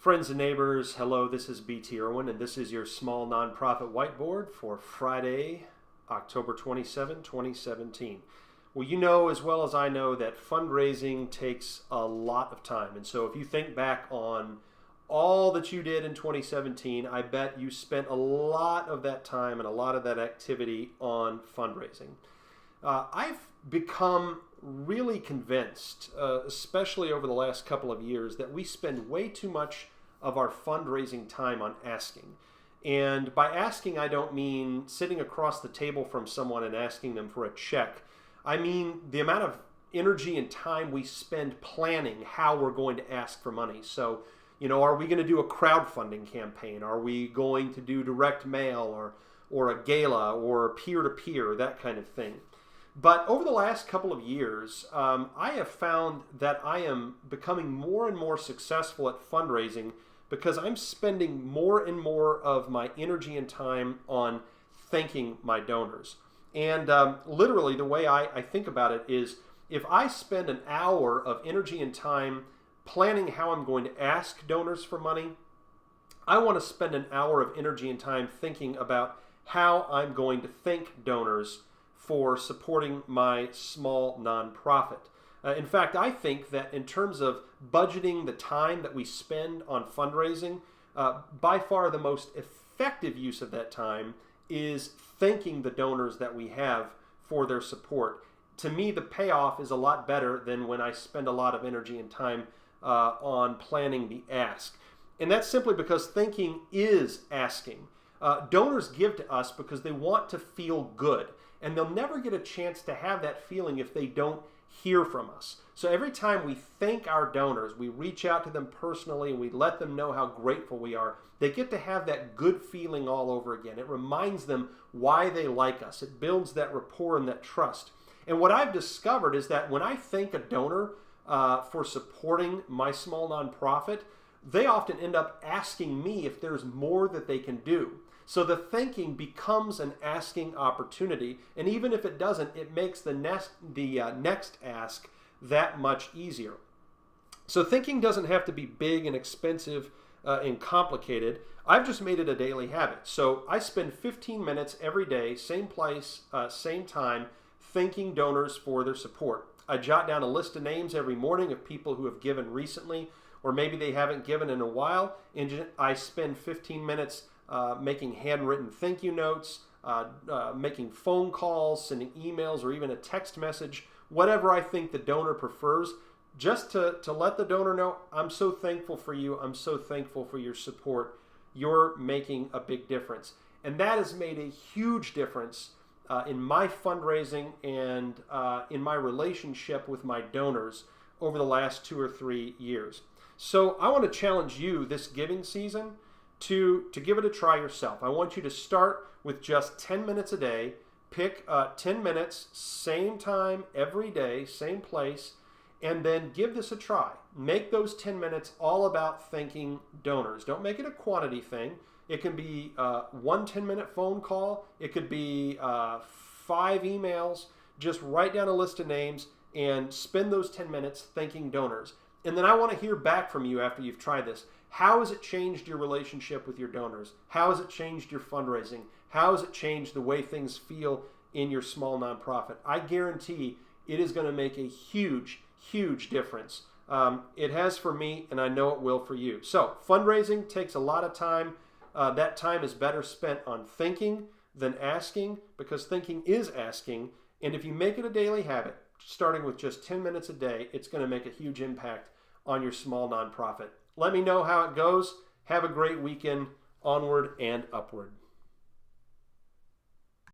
Friends and neighbors, hello, this is BT Irwin, and this is your small nonprofit whiteboard for Friday, October 27, 2017. Well, you know as well as I know that fundraising takes a lot of time. And so if you think back on all that you did in 2017, I bet you spent a lot of that time and a lot of that activity on fundraising. I've become really convinced, especially over the last couple of years, that we spend way too much of our fundraising time on asking. And by asking, I don't mean sitting across the table from someone and asking them for a check. I mean the amount of energy and time we spend planning how we're going to ask for money. So, are we going to do a crowdfunding campaign? Are we going to do direct mail or a gala or peer-to-peer, that kind of thing? But over the last couple of years, I have found that I am becoming more and more successful at fundraising because I'm spending more and more of my energy and time on thanking my donors. And literally the way I think about it is if I spend an hour of energy and time planning how I'm going to ask donors for money, I want to spend an hour of energy and time thinking about how I'm going to thank donors for supporting my small nonprofit. In fact, I think that in terms of budgeting the time that we spend on fundraising, by far the most effective use of that time is thanking the donors that we have for their support. To me, the payoff is a lot better than when I spend a lot of energy and time on planning the ask. And that's simply because thanking is asking. Donors give to us because they want to feel good. And they'll never get a chance to have that feeling if they don't hear from us. So every time we thank our donors, we reach out to them personally and we let them know how grateful we are, they get to have that good feeling all over again. It reminds them why they like us. It builds that rapport and that trust. And what I've discovered is that when I thank a donor for supporting my small nonprofit, they often end up asking me if there's more that they can do. So the thanking becomes an asking opportunity, and even if it doesn't, it makes the next ask that much easier. So thinking doesn't have to be big and expensive and complicated. I've just made it a daily habit. So I spend 15 minutes every day, same place, same time, thanking donors for their support. I jot down a list of names every morning of people who have given recently, or maybe they haven't given in a while, and I spend 15 minutes making handwritten thank you notes, making phone calls, sending emails, or even a text message, whatever I think the donor prefers, just to let the donor know, I'm so thankful for you, I'm so thankful for your support, you're making a big difference. And that has made a huge difference in my fundraising and in my relationship with my donors over the last 2 or 3 years. So I want to challenge you this giving season to give it a try yourself. I want you to start with just 10 minutes a day. Pick 10 minutes, same time, every day, same place, and then give this a try. Make those 10 minutes all about thanking donors. Don't make it a quantity thing. It can be one 10-minute phone call. It could be 5 emails. Just write down a list of names and spend those 10 minutes thanking donors. And then I want to hear back from you after you've tried this. How has it changed your relationship with your donors? How has it changed your fundraising? How has it changed the way things feel in your small nonprofit? I guarantee it is going to make a huge, huge difference. It has for me, and I know it will for you. So fundraising takes a lot of time. That time is better spent on thinking than asking, because thinking is asking. And if you make it a daily habit, starting with just 10 minutes a day, it's going to make a huge impact on your small nonprofit. Let me know how it goes. Have a great weekend. Onward and upward.